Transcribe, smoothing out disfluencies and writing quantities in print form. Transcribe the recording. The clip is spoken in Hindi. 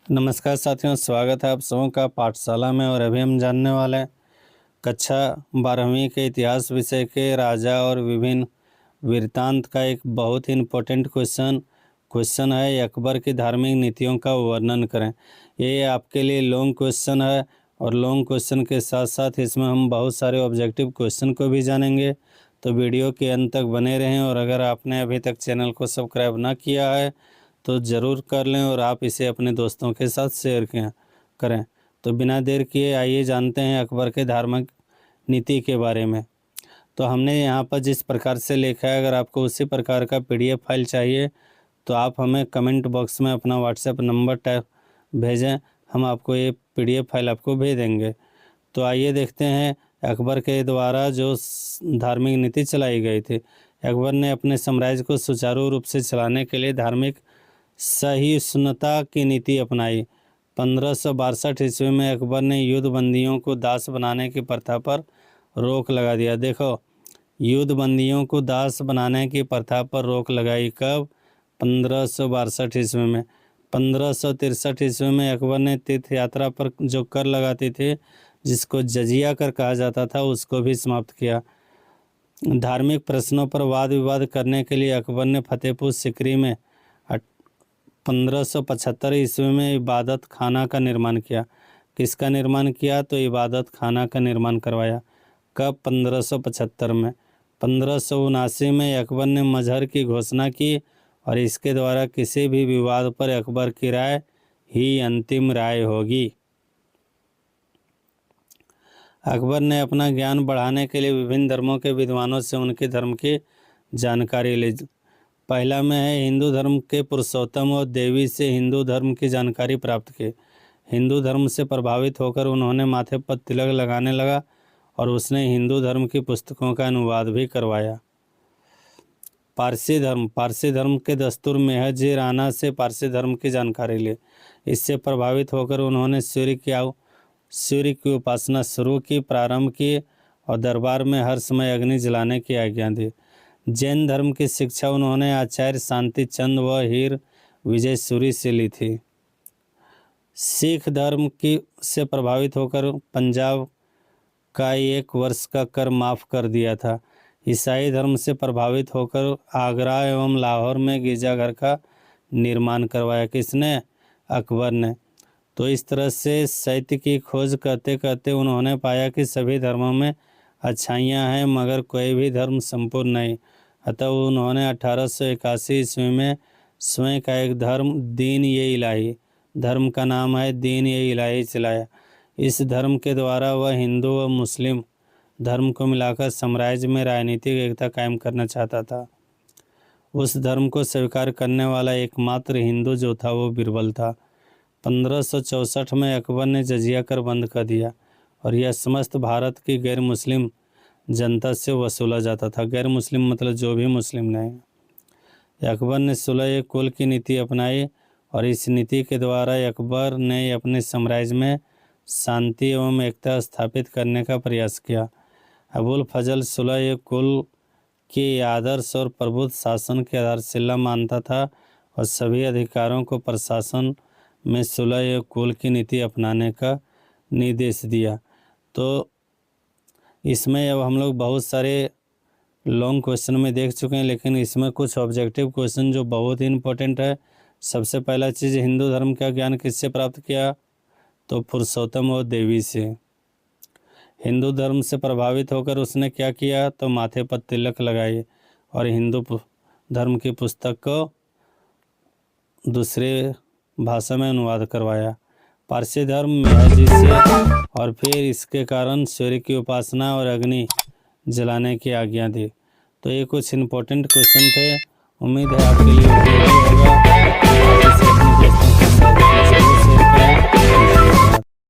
नमस्कार साथियों, स्वागत है आप सबों का पाठशाला में। और अभी हम जानने वाले हैं कक्षा 12वीं के इतिहास विषय के राजा और विभिन्न वृत्तांत का एक बहुत ही इम्पोर्टेंट क्वेश्चन है। अकबर की धार्मिक नीतियों का वर्णन करें। ये आपके लिए लॉन्ग क्वेश्चन है और लॉन्ग क्वेश्चन के साथ साथ इसमें हम बहुत सारे ऑब्जेक्टिव क्वेश्चन को भी जानेंगे। तो वीडियो के अंत तक बने रहें। और अगर आपने अभी तक चैनल को सब्सक्राइब ना किया है तो ज़रूर कर लें और आप इसे अपने दोस्तों के साथ शेयर करें। तो बिना देर किए आइए जानते हैं अकबर के धार्मिक नीति के बारे में। तो हमने यहाँ पर जिस प्रकार से लिखा है, अगर आपको उसी प्रकार का PDF फाइल चाहिए तो आप हमें कमेंट बॉक्स में अपना व्हाट्सएप नंबर टाइप भेजें, हम आपको ये PDF फाइल आपको भेज देंगे। तो आइए देखते हैं अकबर के द्वारा जो धार्मिक नीति चलाई गई थी। अकबर ने अपने साम्राज्य को सुचारू रूप से चलाने के लिए धार्मिक सहिष्णुता की नीति अपनाई। 1562 ईस्वी में अकबर ने युद्ध बंदियों को दास बनाने की प्रथा पर रोक लगा दिया। देखो, युद्ध बंदियों को दास बनाने की प्रथा पर रोक लगाई कब? 1562 ईस्वी में। 1563 ईस्वी में अकबर ने तीर्थ यात्रा पर जो कर लगाते थे, जिसको जजिया कर कहा जाता था, उसको भी समाप्त किया। धार्मिक प्रश्नों पर वाद विवाद करने के लिए अकबर ने फतेहपुर सीकरी में 1575 ईस्वी में इबादत खाना का निर्माण किया। किसका निर्माण किया? तो इबादत खाना का निर्माण करवाया। कब? 1575 में। 1579 में अकबर ने मजहर की घोषणा की और इसके द्वारा किसी भी विवाद पर अकबर की राय ही अंतिम राय होगी। अकबर ने अपना ज्ञान बढ़ाने के लिए विभिन्न धर्मों के विद्वानों से उनके धर्म की जानकारी ली। पहला में है हिंदू धर्म के पुरुषोत्तम और देवी से हिंदू धर्म की जानकारी प्राप्त की। हिंदू धर्म से प्रभावित होकर उन्होंने माथे पर तिलक लगाने लगा और उसने हिंदू धर्म की पुस्तकों का अनुवाद भी करवाया। पारसी धर्म के दस्तूर मेहर राणा से पारसी धर्म की जानकारी ली। इससे प्रभावित होकर उन्होंने सूर्य की उपासना शुरू की, प्रारंभ की और दरबार में हर समय अग्नि जलाने की आज्ञा दी। जैन धर्म की शिक्षा उन्होंने आचार्य शांति चंद व हीर विजय सूरी से ली थी। सिख धर्म की से प्रभावित होकर पंजाब का 1 वर्ष का कर माफ़ कर दिया था। ईसाई धर्म से प्रभावित होकर आगरा एवं लाहौर में गिरजाघर का निर्माण करवाया। किसने? अकबर ने। तो इस तरह से सत्य की खोज करते करते उन्होंने पाया कि सभी धर्मों में अच्छाइयाँ हैं, मगर कोई भी धर्म संपूर्ण नहीं। अतः उन्होंने 1881 ईस्वी में स्वयं का एक धर्म दीन-ए-इलाही, धर्म का नाम है दीन-ए-इलाही, चलाया। इस धर्म के द्वारा वह हिंदू व मुस्लिम धर्म को मिलाकर साम्राज्य में राजनीतिक एकता कायम करना चाहता था। उस धर्म को स्वीकार करने वाला एकमात्र हिंदू जो था वो बीरबल था। 1564 में अकबर ने जजिया कर बंद कर दिया और यह समस्त भारत की गैर मुस्लिम जनता से वसूला जाता था। गैर मुस्लिम मतलब जो भी मुस्लिम नहीं। अकबर ने सुलह कुल की नीति अपनाई और इस नीति के द्वारा अकबर ने अपने साम्राज्य में शांति एवं एकता स्थापित करने का प्रयास किया। अबुल फजल सुलह कुल के आदर्श और प्रबुद्ध शासन के आधारशिला मानता था और सभी अधिकारों को प्रशासन में सुलह कुल की नीति अपनाने का निर्देश दिया। तो इसमें अब हम लोग बहुत सारे लॉन्ग क्वेश्चन में देख चुके हैं, लेकिन इसमें कुछ ऑब्जेक्टिव क्वेश्चन जो बहुत ही इम्पोर्टेंट है। सबसे पहला चीज़, हिंदू धर्म का ज्ञान किससे प्राप्त किया? तो पुरुषोत्तम और देवी से। हिंदू धर्म से प्रभावित होकर उसने क्या किया? तो माथे पर तिलक लगाई और हिंदू धर्म की पुस्तक को दूसरे भाषा में अनुवाद करवाया। पारसी धर्म मेहर जी से और फिर इसके कारण सूर्य की उपासना और अग्नि जलाने की आज्ञा दी। तो ये कुछ इम्पोर्टेंट क्वेश्चन थे। उम्मीद है आपके लिए उपयोगी होगा।